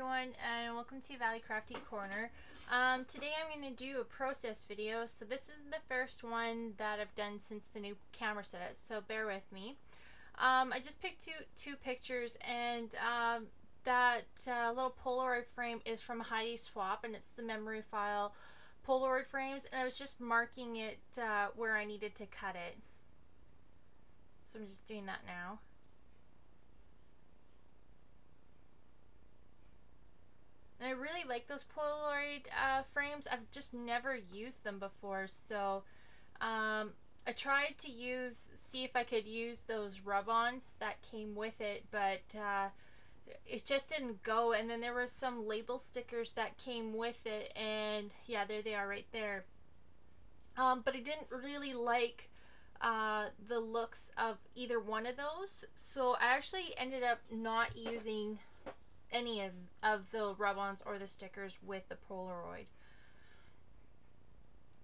everyone, and welcome to Valley Crafty Corner. Today I'm going to do a process video. So this is the first one that I've done since the new camera setup, so bear with me. I just picked two pictures, and that little Polaroid frame is from Heidi Swap, and it's the memory file Polaroid frames, and I was just marking it where I needed to cut it. So I'm just doing that now. And I really like those Polaroid frames. I've just never used them before, so I tried to see if I could use those rub-ons that came with it, but it just didn't go. And then there were some label stickers that came with it, and yeah, there they are right there. But I didn't really like the looks of either one of those, so I actually ended up not using any of the rub-ons or the stickers with the Polaroid.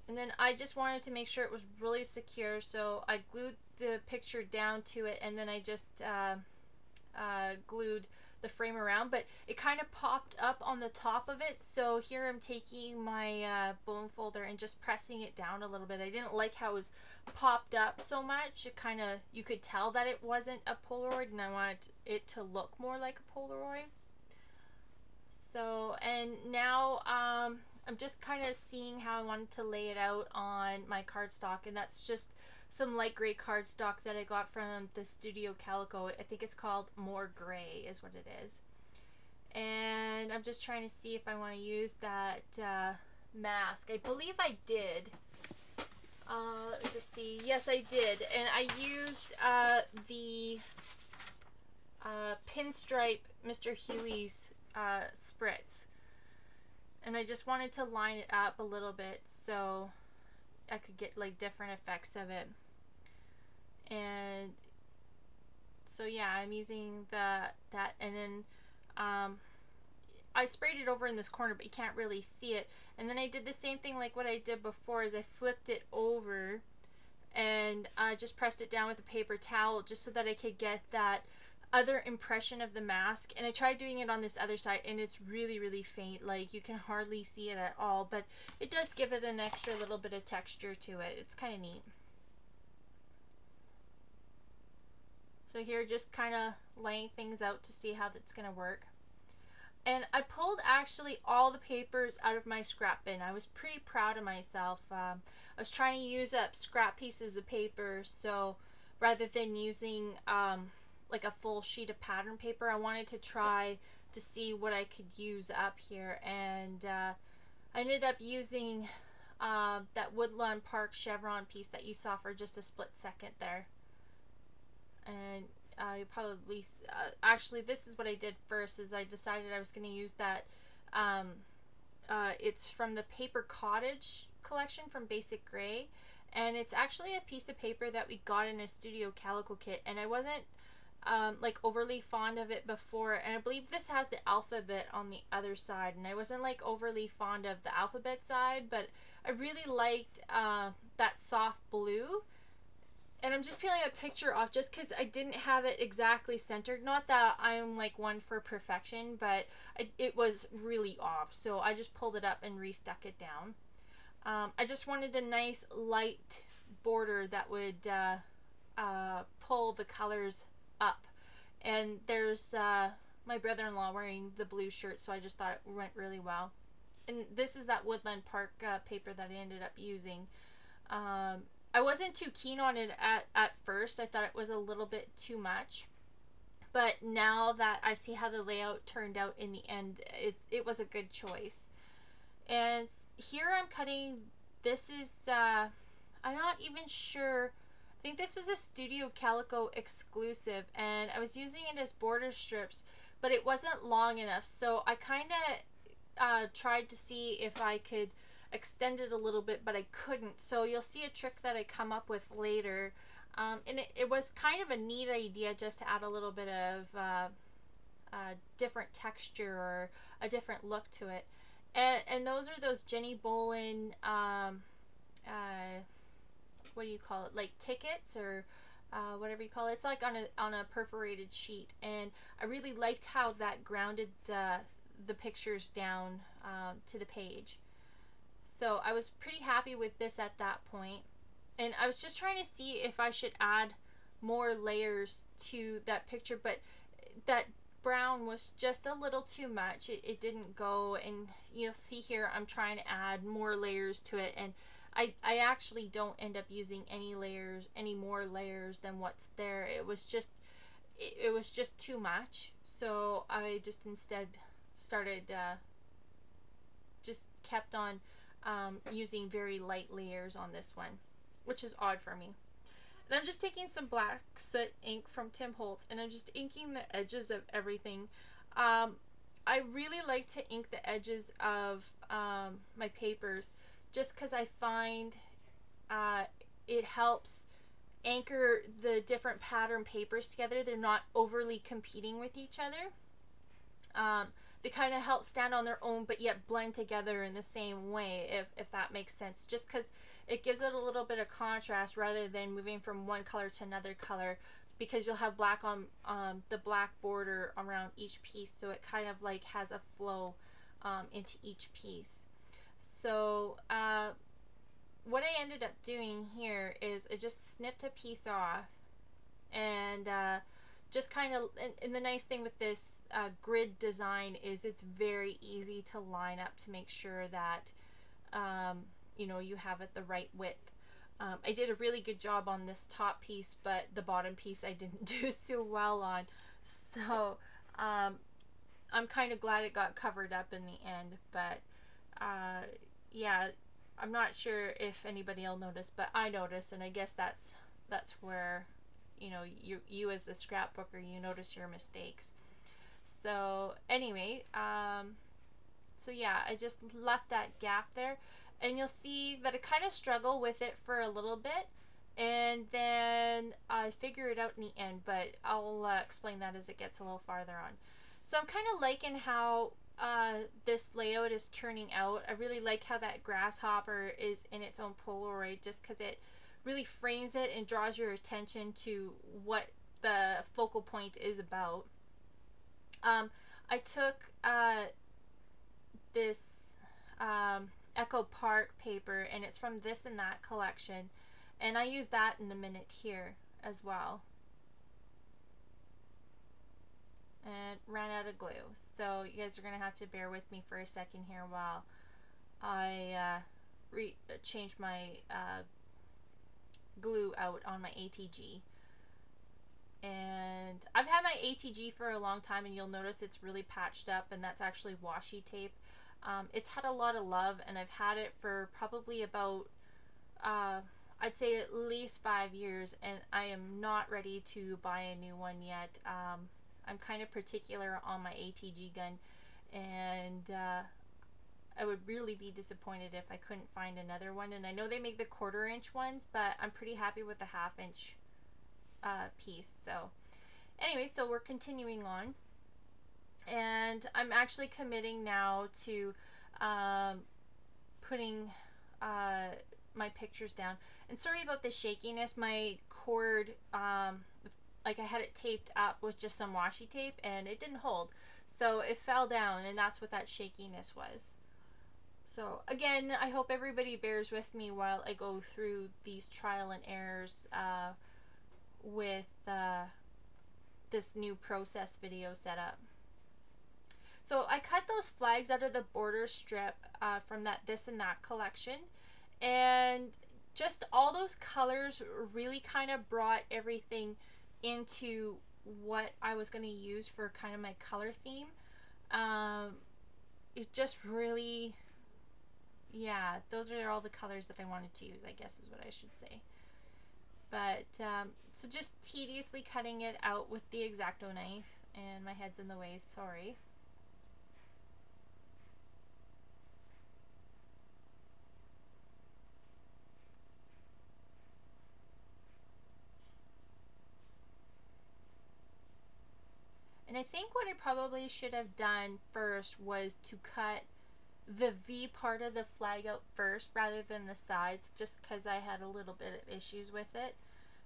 And then I just wanted to make sure it was really secure, so I glued the picture down to it, and then I just glued the frame around, but it kind of popped up on the top of it. So here I'm taking my bone folder and just pressing it down a little bit. I didn't like how it was popped up so much. It kind of, you could tell that it wasn't a Polaroid, and I wanted it to look more like a Polaroid. So, and now I'm just kind of seeing how I wanted to lay it out on my cardstock, and that's just some light gray cardstock that I got from the Studio Calico. I think it's called More Gray is what it is. And I'm just trying to see if I want to use that mask. I believe I did. Let me just see. Yes, I did. And I used the Pinstripe Mr. Huey's spritz, and I just wanted to line it up a little bit so I could get like different effects of it. And so yeah, I'm using that, and then I sprayed it over in this corner, but you can't really see it. And then I did the same thing like what I did before, is I flipped it over and I just pressed it down with a paper towel just so that I could get that other impression of the mask. And I tried doing it on this other side, and it's really faint, like you can hardly see it at all, but it does give it an extra little bit of texture to it. It's kind of neat. So here, just kind of laying things out to see how that's gonna work. And I pulled actually all the papers out of my scrap bin. I was pretty proud of myself. I was trying to use up scrap pieces of paper, so rather than using like a full sheet of pattern paper, I wanted to try to see what I could use up here. And I ended up using that Woodlawn Park chevron piece that you saw for just a split second there. And you probably actually, this is what I did first, is I decided I was going to use that it's from the Paper Cottage collection from Basic Gray, and it's actually a piece of paper that we got in a Studio Calico kit, and I wasn't like overly fond of it before, and I believe this has the alphabet on the other side, and I wasn't like overly fond of the alphabet side, but I really liked that soft blue. And I'm just peeling a picture off just because I didn't have it exactly centered. Not that I'm like one for perfection, but it was really off, so I just pulled it up and restuck it down. I just wanted a nice light border that would pull the colors up. And there's my brother-in-law wearing the blue shirt, so I just thought it went really well. And this is that Woodland Park paper that I ended up using. I wasn't too keen on it at first. I thought it was a little bit too much, but now that I see how the layout turned out in the end, it was a good choice. And here I'm cutting, this is I'm not even sure, I think this was a Studio Calico exclusive, and I was using it as border strips, but it wasn't long enough, so I kind of tried to see if I could extend it a little bit, but I couldn't. So you'll see a trick that I come up with later, and it was kind of a neat idea just to add a little bit of different texture or a different look to it. And those are those Jenny Bolin what do you call it, like tickets or whatever you call it. It's like on a perforated sheet, and I really liked how that grounded the pictures down to the page. So I was pretty happy with this at that point. And I was just trying to see if I should add more layers to that picture, but that brown was just a little too much. It didn't go, and you'll see here I'm trying to add more layers to it, and I actually don't end up using any more layers than what's there. It was just too much. So I just instead started just kept on using very light layers on this one, which is odd for me. And I'm just taking some black soot ink from Tim Holtz, and I'm just inking the edges of everything. I really like to ink the edges of my papers just because I find it helps anchor the different pattern papers together. They're not overly competing with each other. They kind of help stand on their own but yet blend together in the same way, if that makes sense, just because it gives it a little bit of contrast rather than moving from one color to another color, because you'll have black on the black border around each piece, so it kind of like has a flow into each piece. So what I ended up doing here is I just snipped a piece off, and just kind of, and the nice thing with this grid design is it's very easy to line up to make sure that you know, you have it the right width. I did a really good job on this top piece, but the bottom piece I didn't do so well on, so I'm kind of glad it got covered up in the end. But yeah, I'm not sure if anybody else noticed, but I noticed, and I guess that's where, you know, you as the scrapbooker, you notice your mistakes. So anyway, so yeah, I just left that gap there, and you'll see that I kind of struggle with it for a little bit, and then I figure it out in the end, but I'll explain that as it gets a little farther on. So I'm kind of liking how this layout is turning out. I really like how that grasshopper is in its own Polaroid, just because it really frames it and draws your attention to what the focal point is about. I took this Echo Park paper, and it's from This and That collection, and I use that in a minute here as well. And ran out of glue, so you guys are gonna have to bear with me for a second here while I change my glue out on my ATG. And I've had my ATG for a long time, and you'll notice it's really patched up, and that's actually washi tape. It's had a lot of love, and I've had it for probably about I'd say at least 5 years, and I am not ready to buy a new one yet. I'm kind of particular on my ATG gun, and I would really be disappointed if I couldn't find another one. And I know they make the 1/4 inch ones, but I'm pretty happy with the 1/2 inch piece. So anyway, so we're continuing on, and I'm actually committing now to putting my pictures down. And sorry about the shakiness. My cord, like I had it taped up with just some washi tape, and it didn't hold, so it fell down, and that's what that shakiness was. So again, I hope everybody bears with me while I go through these trial and errors with this new process video setup. So I cut those flags out of the border strip from that This and That collection, and just all those colors really kind of brought everything into what I was going to use for kind of my color theme. It just really, yeah, those are all the colors that I wanted to use, I guess is what I should say. But so just tediously cutting it out with the X-Acto knife, and my head's in the way, sorry. And I think what I probably should have done first was to cut the V part of the flag out first rather than the sides, just because I had a little bit of issues with it.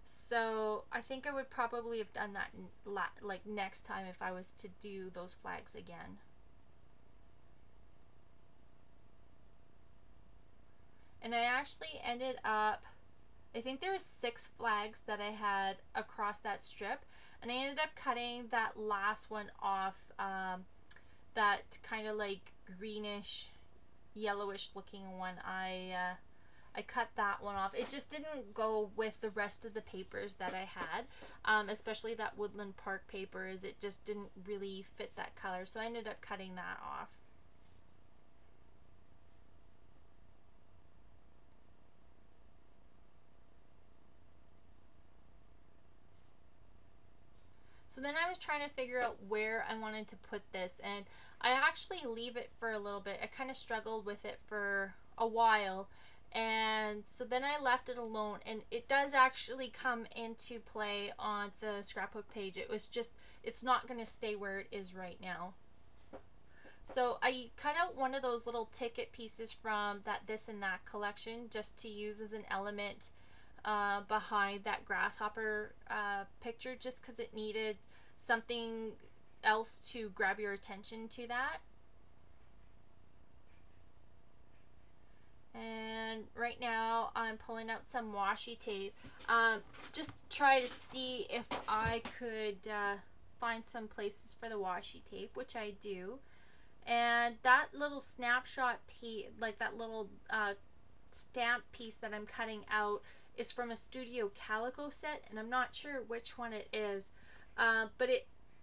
So I think I would probably have done that like next time if I was to do those flags again. And I actually ended up, I think there was 6 flags that I had across that strip, and I ended up cutting that last one off, that kind of like greenish, yellowish looking one. I cut that one off. It just didn't go with the rest of the papers that I had, especially that Woodland Park paper, as it just didn't really fit that color, so I ended up cutting that off. So then I was trying to figure out where I wanted to put this, and I actually leave it for a little bit. I kind of struggled with it for a while, and so then I left it alone, and it does actually come into play on the scrapbook page. It was just, it's not going to stay where it is right now. So I cut out one of those little ticket pieces from that This and That collection just to use as an element behind that grasshopper picture, just because it needed something else to grab your attention to that. And right now I'm pulling out some washi tape, just to try to see if I could find some places for the washi tape, which I do. And that little snapshot piece, like that little stamp piece that I'm cutting out, is from a Studio Calico set, and I'm not sure which one it is, but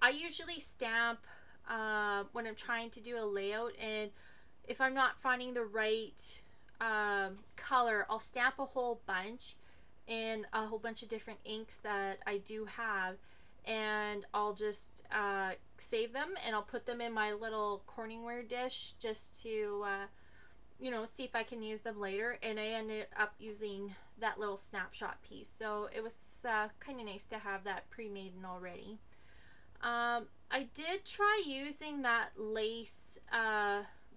I usually stamp when I'm trying to do a layout, and if I'm not finding the right color, I'll stamp a whole bunch in a whole bunch of different inks that I do have, and I'll just save them, and I'll put them in my little Corningware dish just to you know, see if I can use them later. And I ended up using that little snapshot piece, so it was kind of nice to have that pre-made and already. I did try using that lace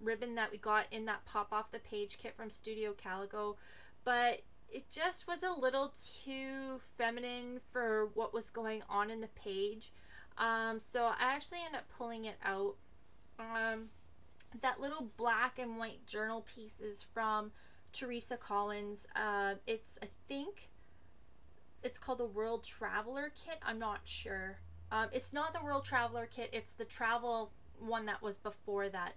ribbon that we got in that pop off the page kit from Studio Calico, but it just was a little too feminine for what was going on in the page, so I actually ended up pulling it out. That little black and white journal piece is from Teresa Collins. It's, I think it's called the World Traveler Kit. I'm not sure. It's not the World Traveler Kit, it's the travel one that was before that.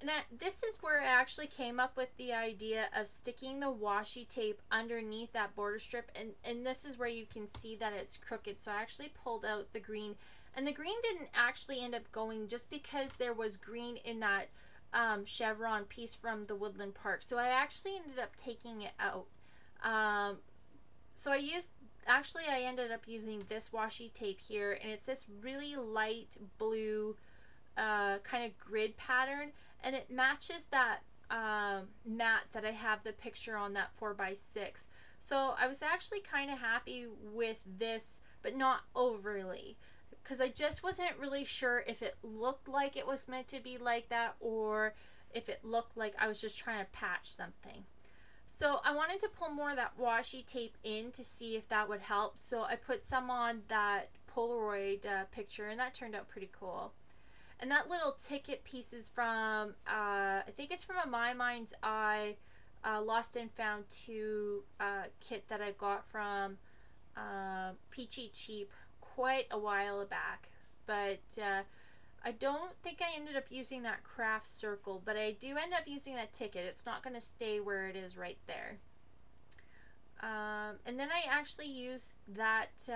And this is where I actually came up with the idea of sticking the washi tape underneath that border strip, and this is where you can see that it's crooked. So I actually pulled out the green, and the green didn't actually end up going just because there was green in that chevron piece from the Woodland Park. So I actually ended up taking it out. So I ended up using this washi tape here, and it's this really light blue kind of grid pattern, and it matches that mat that I have the picture on, that 4x6. So I was actually kind of happy with this, but not overly, because I just wasn't really sure if it looked like it was meant to be like that, or if it looked like I was just trying to patch something. So I wanted to pull more of that washi tape in to see if that would help, so I put some on that Polaroid picture, and that turned out pretty cool. And that little ticket piece is from, I think it's from a My Mind's Eye Lost and Found 2 kit that I got from Peachy Cheap quite a while back. But I don't think I ended up using that craft circle, but I do end up using that ticket. It's not going to stay where it is right there. And then I actually used that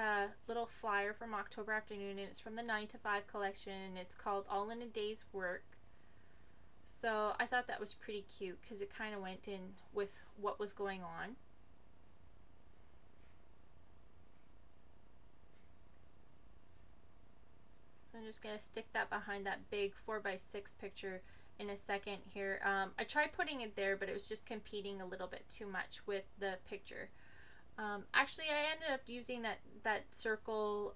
little flyer from October Afternoon, and it's from the 9 to 5 collection, and it's called All in a Day's Work. So I thought that was pretty cute because it kind of went in with what was going on. So I'm just going to stick that behind that big 4x6 picture in a second here. I tried putting it there, but it was just competing a little bit too much with the picture. Actually, I ended up using that circle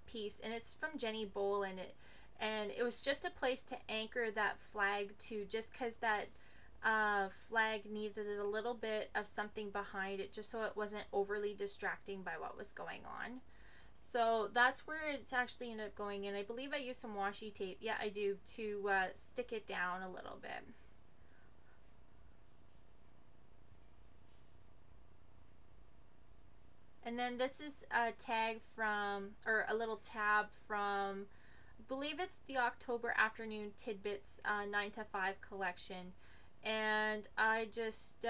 piece, and it's from Jenny Bowl, and it was just a place to anchor that flag to, just because that flag needed a little bit of something behind it, just so it wasn't overly distracting by what was going on. So that's where it's actually ended up going in. I believe I used some washi tape, yeah I do, to stick it down a little bit. And then this is a tag from, or a little tab from, I believe it's the October Afternoon Tidbits 9 to 5 collection. And I just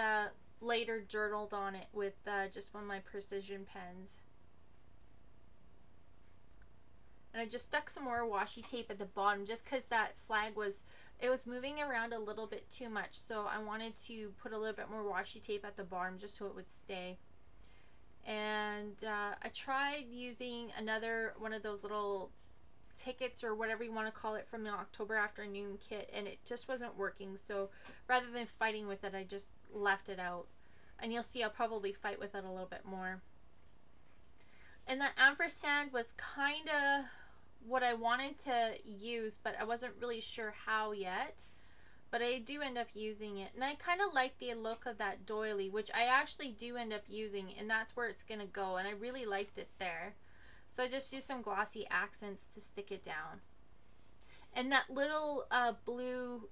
later journaled on it with just one of my precision pens. And I just stuck some more washi tape at the bottom just because that flag was, it was moving around a little bit too much. So I wanted to put a little bit more washi tape at the bottom just so it would stay. And I tried using another one of those little tickets or whatever you want to call it from the October Afternoon kit, and it just wasn't working. So rather than fighting with it, I just left it out. And you'll see I'll probably fight with it a little bit more. And that ampersand was kind of what I wanted to use, but I wasn't really sure how yet. But I do end up using it. And I kind of like the look of that doily, which I actually do end up using, and that's where it's going to go. And I really liked it there. So I just use some glossy accents to stick it down. And that little blue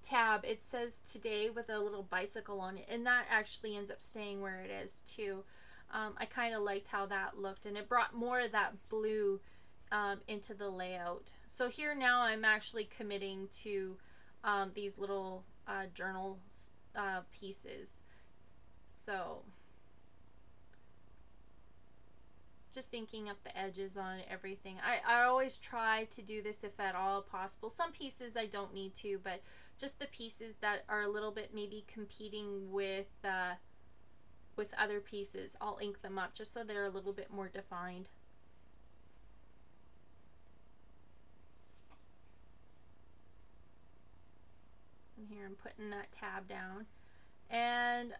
tab, it says today with a little bicycle on it. And that actually ends up staying where it is too. I kind of liked how that looked, and it brought more of that blue into the layout. So here now I'm actually committing to these little journal pieces. So just inking up the edges on everything. I always try to do this if at all possible. Some pieces I don't need to, but just the pieces that are a little bit maybe competing with other pieces, I'll ink them up just so they're a little bit more defined. And here I'm putting that tab down, and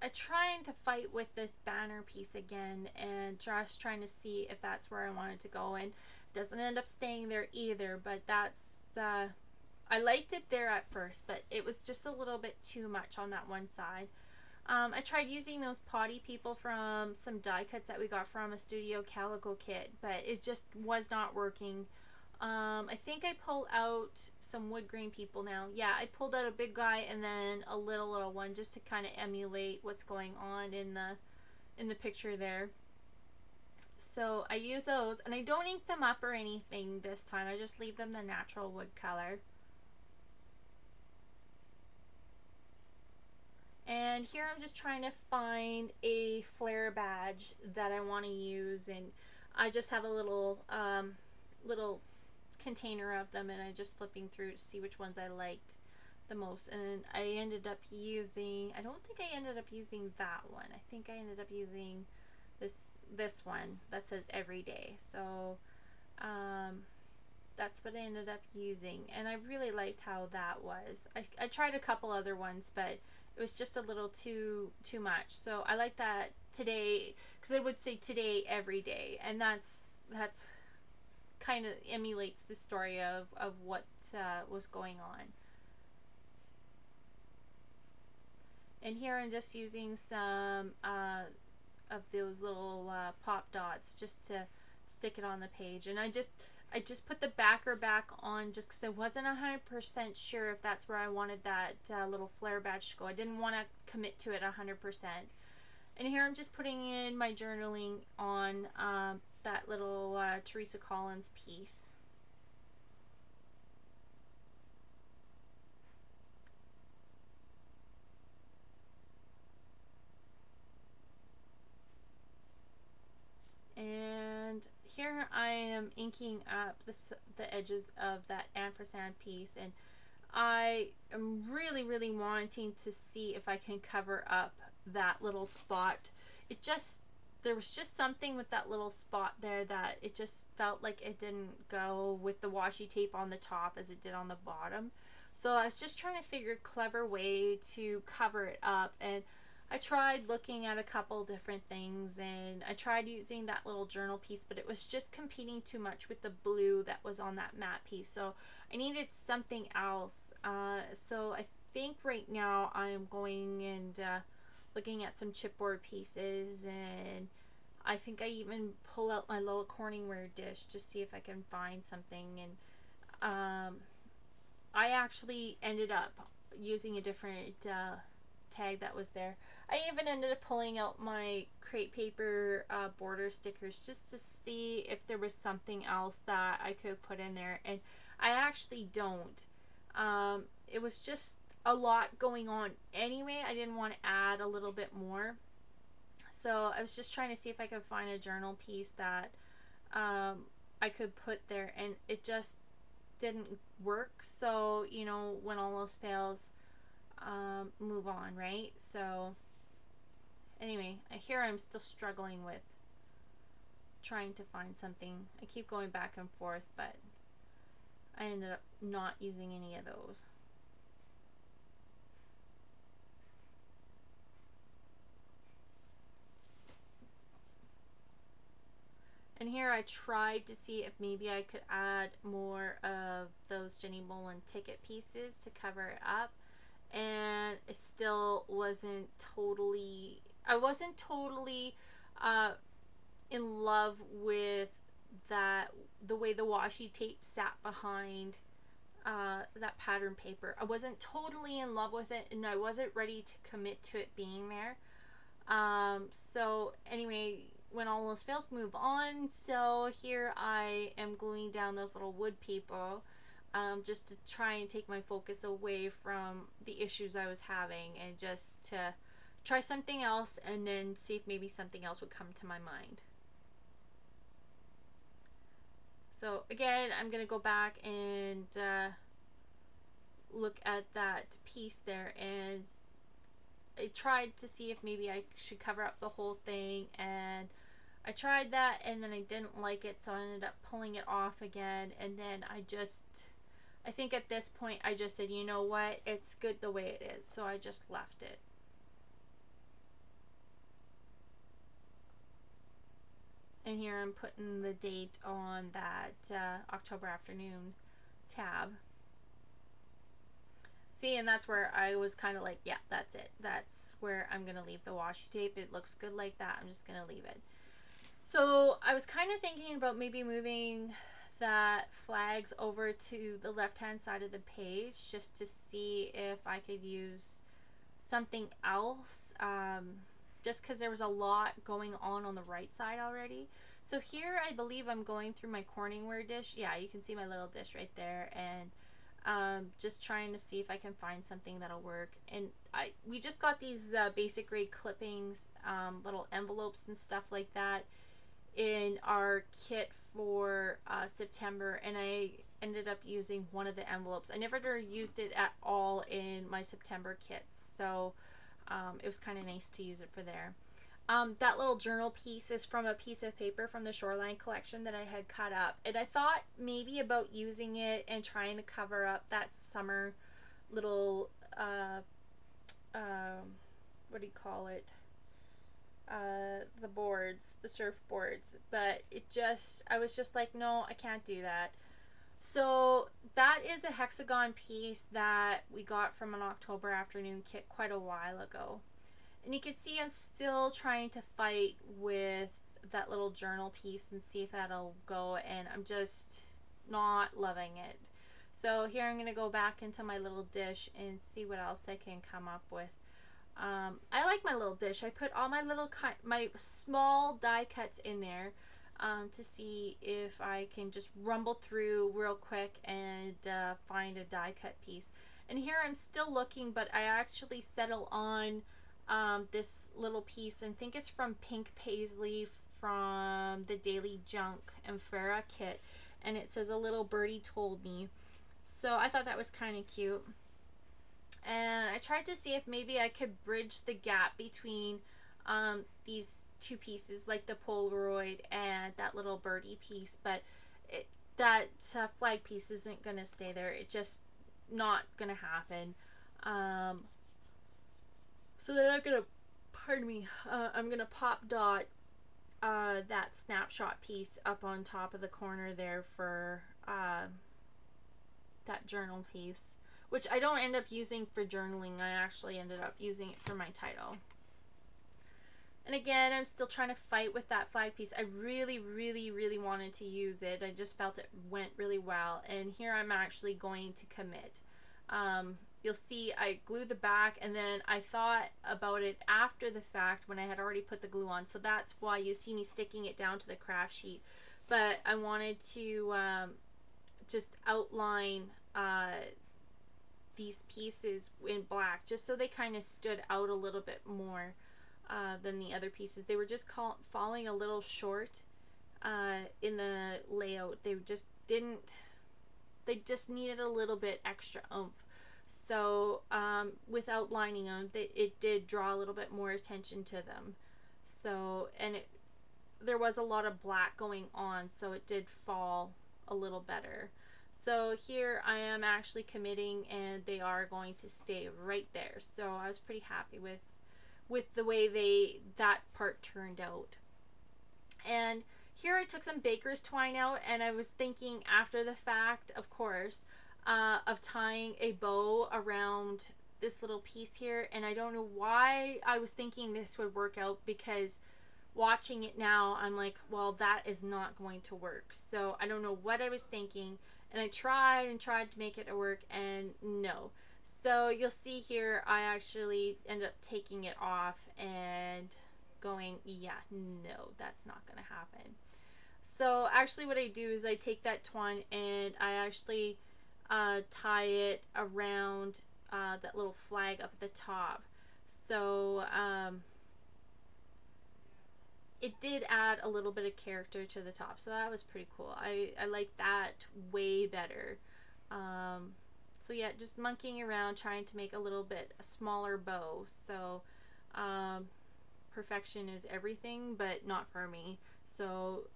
I'm trying to fight with this banner piece again and just trying to see if that's where I want it to go, and it doesn't end up staying there either, but that's I liked it there at first, but it was just a little bit too much on that one side. I tried using those potty people from some die cuts that we got from a Studio Calico kit, but it just was not working. I think I pulled out some wood grain people now. Yeah, I pulled out a big guy and then a little one just to kind of emulate what's going on in the picture there. So I use those, and I don't ink them up or anything this time. I just leave them the natural wood color. And here I'm just trying to find a flare badge that I want to use, and I just have a little little container of them, and I'm just flipping through to see which ones I liked the most. And I ended up using, I don't think I ended up using that one. I think I ended up using this one that says everyday. So that's what I ended up using, and I really liked how that was. I tried a couple other ones, but it was just a little too much. So I like that today, because it would say today every day, and that's kind of emulates the story of what was going on. And here I'm just using some of those little pop dots just to stick it on the page, and I just put the backer back on just because I wasn't 100% sure if that's where I wanted that little flare badge to go. I didn't want to commit to it 100%. And here I'm just putting in my journaling on that little Teresa Collins piece. And here I am inking up the edges of that ampersand piece, and I am really wanting to see if I can cover up that little spot. There was just something with that little spot there that it just felt like it didn't go with the washi tape on the top as it did on the bottom. So I was just trying to figure a clever way to cover it up, and I tried looking at a couple different things, and I tried using that little journal piece, but it was just competing too much with the blue that was on that matte piece. So I needed something else. So I think right now I'm going and looking at some chipboard pieces, and I think I even pull out my little Corningware dish to see if I can find something. And I actually ended up using a different tag that was there. I even ended up pulling out my crepe paper border stickers just to see if there was something else that I could put in there, and I actually don't. It was just a lot going on anyway. I didn't want to add a little bit more, so I was just trying to see if I could find a journal piece that I could put there, and it just didn't work. So, you know, when all else fails, move on, right? So anyway, here I'm still struggling with trying to find something. I keep going back and forth, but I ended up not using any of those. And here I tried to see if maybe I could add more of those Jenny Bolin ticket pieces to cover it up, and it still wasn't totally, I wasn't totally in love with that, the way the washi tape sat behind that pattern paper. I wasn't totally in love with it, and I wasn't ready to commit to it being there. So anyway, when all those fails, move on. So here I am gluing down those little wood people, just to try and take my focus away from the issues I was having, and just to try something else and then see if maybe something else would come to my mind. So again, I'm gonna go back and look at that piece there, and I tried to see if maybe I should cover up the whole thing, and I tried that, and then I didn't like it, so I ended up pulling it off again. And then I think at this point I just said, you know what, it's good the way it is, so I just left it. And here I'm putting the date on that October afternoon tab. See, and that's where I was kind of like, yeah, that's it. That's where I'm going to leave the washi tape. It looks good like that. I'm just going to leave it. So I was kind of thinking about maybe moving that flags over to the left-hand side of the page, just to see if I could use something else, just because there was a lot going on the right side already. So here I believe I'm going through my Corningware dish. Yeah, you can see my little dish right there, and just trying to see if I can find something that'll work. And we just got these basic grade clippings, little envelopes and stuff like that in our kit for September, and I ended up using one of the envelopes. I never used it at all in my September kits, so it was kind of nice to use it for there. That little journal piece is from a piece of paper from the Shoreline collection that I had cut up, and I thought maybe about using it and trying to cover up that summer little what do you call it, the boards, the surfboards, but I was just like, no, I can't do that. So that is a hexagon piece that we got from an October afternoon kit quite a while ago. And you can see I'm still trying to fight with that little journal piece and see if that'll go, and I'm just not loving it. So here I'm going to go back into my little dish and see what else I can come up with. I like my little dish. I put all my my small die cuts in there to see if I can just rumble through real quick and find a die cut piece. And here I'm still looking, but I actually settle on this little piece, and think it's from Pink Paisley from the Daily Junk and Farrah kit, and it says, "A little birdie told me." So I thought that was kind of cute. And I tried to see if maybe I could bridge the gap between these two pieces, like the Polaroid and that little birdie piece, but that flag piece isn't going to stay there. It's just not going to happen. So then I'm going to, pardon me, I'm going to pop dot that snapshot piece up on top of the corner there for that journal piece, which I don't end up using for journaling. I actually ended up using it for my title. And again, I'm still trying to fight with that flag piece. I really, really, really wanted to use it. I just felt it went really well. And here I'm actually going to commit. you'll see I glued the back, and then I thought about it after the fact when I had already put the glue on. So that's why you see me sticking it down to the craft sheet. But I wanted to just outline these pieces in black just so they kind of stood out a little bit more than the other pieces. They were just falling a little short in the layout. They just needed a little bit extra oomph. So with outlining them, it did draw a little bit more attention to them. So, and there was a lot of black going on, so it did fall a little better. So here I am actually committing, and they are going to stay right there. So I was pretty happy with the way that part turned out. And here I took some baker's twine out, and I was thinking after the fact, of course, of tying a bow around this little piece here. And I don't know why I was thinking this would work out, because watching it now, I'm like, well, that is not going to work. So I don't know what I was thinking, and I tried to make it work, and no. So you'll see here, I actually end up taking it off and going, yeah, no, that's not gonna happen. So actually what I do is I take that twine and I actually tie it around that little flag up at the top. So it did add a little bit of character to the top, so that was pretty cool. I like that way better. So yeah, just monkeying around trying to make a smaller bow. So perfection is everything, but not for me. So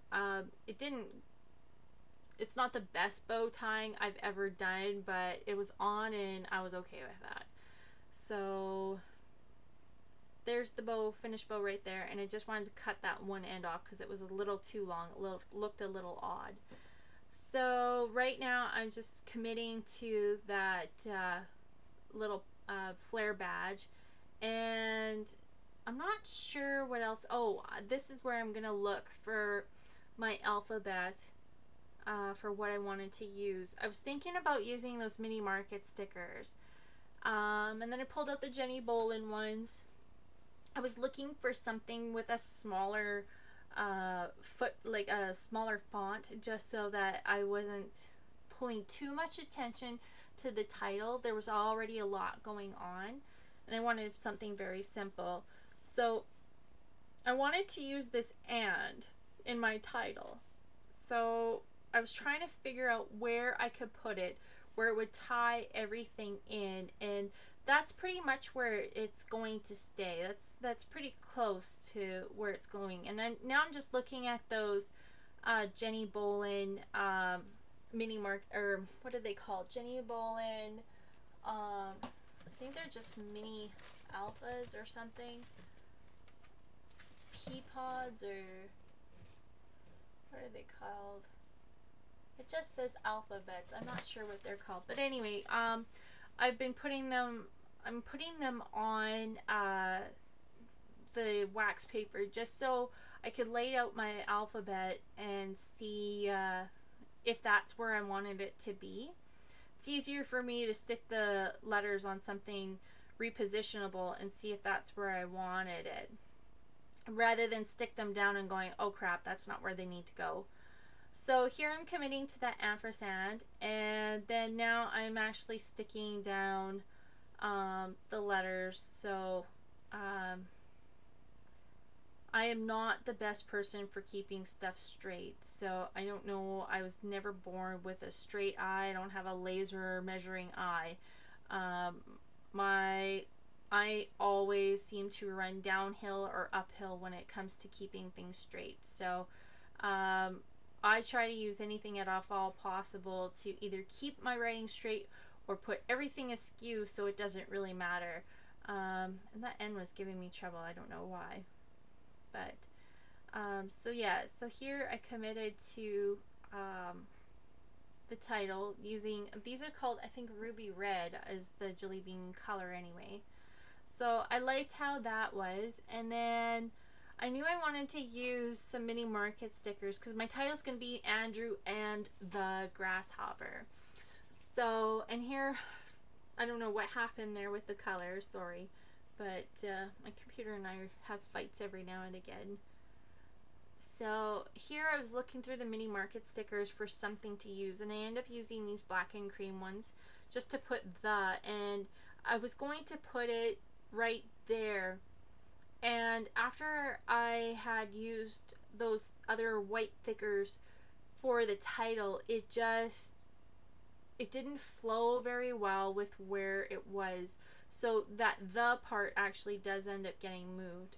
it's not the best bow tying I've ever done, but it was on and I was okay with that. So there's the bow, finished bow right there, and I just wanted to cut that one end off because it was a little too long. It looked a little odd. So right now I'm just committing to that little flare badge, and I'm not sure what else. Oh, this is where I'm gonna look for my alphabet for what I wanted to use. I was thinking about using those mini market stickers, and then I pulled out the Jenny Bolin ones. I was looking for something with a smaller like a smaller font, just so that I wasn't pulling too much attention to the title. There was already a lot going on, and I wanted something very simple. So I wanted to use this "and" in my title. So I was trying to figure out where I could put it, where it would tie everything in, and that's pretty much where it's going to stay. That's pretty close to where it's going. And then now I'm just looking at those Jenny Bolin mini mark, or what are they called? Jenny Bolin. I think they're just mini alphas or something. Pea pods, or what are they called? It just says alphabets. I'm not sure what they're called, but anyway, I've been putting them. I'm putting them on the wax paper just so I could lay out my alphabet and see if that's where I wanted it to be. It's easier for me to stick the letters on something repositionable and see if that's where I wanted it, rather than stick them down and going, oh crap, that's not where they need to go. So here I'm committing to that ampersand, and then now I'm actually sticking down the letters. So I am not the best person for keeping stuff straight, so I don't know. I was never born with a straight eye. I don't have a laser measuring eye. I always seem to run downhill or uphill when it comes to keeping things straight. So I try to use anything at all possible to either keep my writing straight or put everything askew so it doesn't really matter. And that N was giving me trouble. I don't know why. But so yeah, so here I committed to the title using, these are called, I think, Ruby Red is the jelly bean color anyway. So I liked how that was, and then I knew I wanted to use some mini market stickers because my title's going to be Andrew and the Grasshopper. So, and here I don't know what happened there with the color, sorry. But my computer and I have fights every now and again. So here I was looking through the mini market stickers for something to use, and I end up using these black and cream ones just to put the, and I was going to put it right there, and after I had used those other white thickers for the title, it didn't flow very well with where it was, so that the part actually does end up getting moved.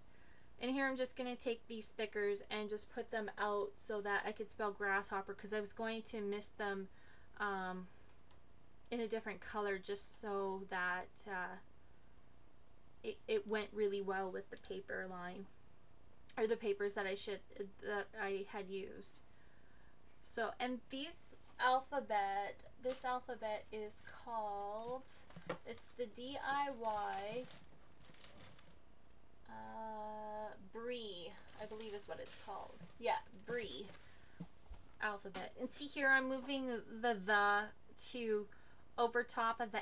And here I'm just going to take these thickers and just put them out so that I could spell grasshopper, because I was going to mist them in a different color just so that it went really well with the paper line, or the papers that I had used. So, and this alphabet is called, it's the DIY Brie, I believe is what it's called. Yeah, Brie alphabet. And see here, I'm moving the to over top of the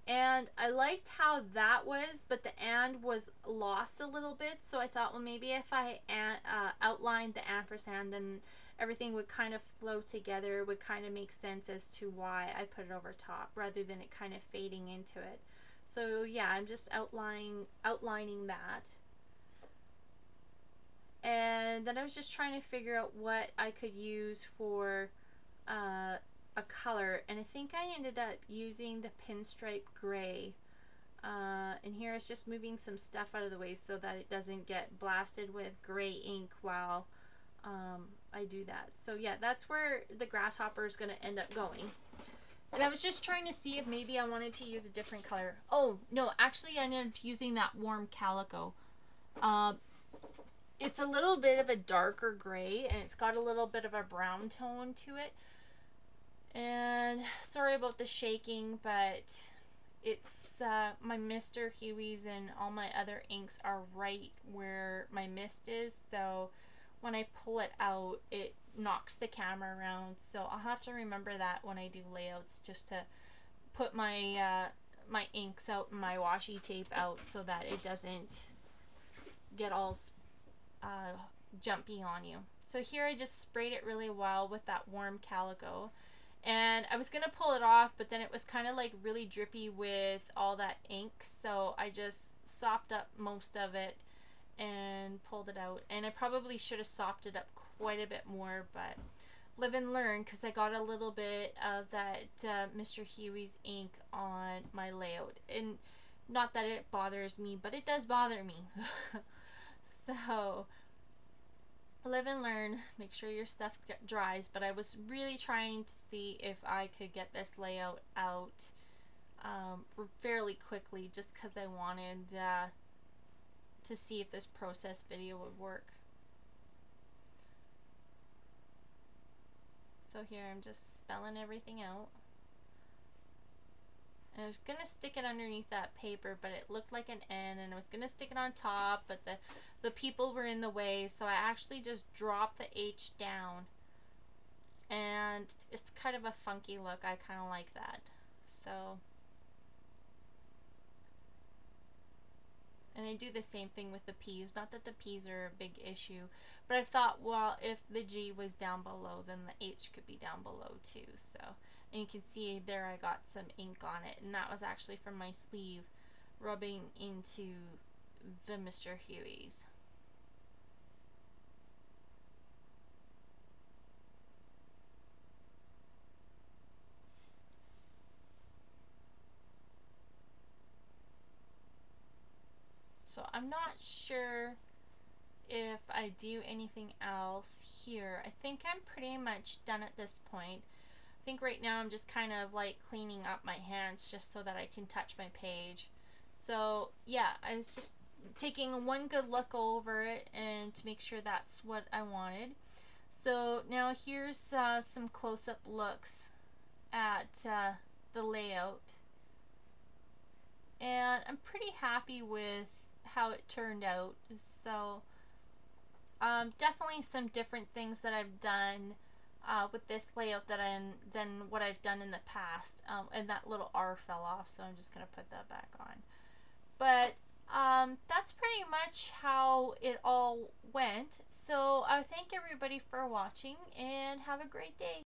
and I liked how that was, but the and was lost a little bit, so I thought, well, maybe if I outlined the ampersand, then everything would kind of flow together. It would kind of make sense as to why I put it over top rather than it kind of fading into it. So yeah, I'm just outlining that. And then I was just trying to figure out what I could use for a color, and I think I ended up using the pinstripe gray. And here it's just moving some stuff out of the way so that it doesn't get blasted with gray ink while I do that. So yeah, that's where the grasshopper is going to end up going. And I was just trying to see if maybe I wanted to use a different color. Oh, no, actually I ended up using that warm calico. It's a little bit of a darker gray, and it's got a little bit of a brown tone to it. And sorry about the shaking, but it's my Mr. Huey's and all my other inks are right where my mist is, so when I pull it out, it knocks the camera around. So I'll have to remember that when I do layouts, just to put my my inks out and my washi tape out so that it doesn't get all jumpy on you. So here I just sprayed it really well with that warm calico, and I was gonna pull it off, but then it was kind of like really drippy with all that ink, so I just sopped up most of it and pulled it out. And I probably should have sopped it up quite a bit more, but live and learn, because I got a little bit of that Mr. Huey's ink on my layout, and not that it bothers me, but it does bother me. So live and learn, make sure your stuff dries. But I was really trying to see if I could get this layout out fairly quickly, just because I wanted to see if this process video would work. So here I'm just spelling everything out. And I was going to stick it underneath that paper, but it looked like an N, and I was going to stick it on top, but the people were in the way, so I actually just dropped the H down. And it's kind of a funky look. I kind of like that. So, and I do the same thing with the P's. Not that the P's are a big issue, but I thought, well, if the G was down below, then the H could be down below too. So, and you can see there I got some ink on it, and that was actually from my sleeve rubbing into the Mr. Huey's. So I'm not sure if I do anything else here. I think I'm pretty much done at this point. I think right now I'm just kind of like cleaning up my hands just so that I can touch my page. So yeah, I was just taking one good look over it and to make sure that's what I wanted. So now here's some close-up looks at the layout, and I'm pretty happy with how it turned out. So definitely some different things that I've done with this layout than what I've done in the past. And that little R fell off, so I'm just gonna put that back on. But that's pretty much how it all went. So I thank everybody for watching and have a great day.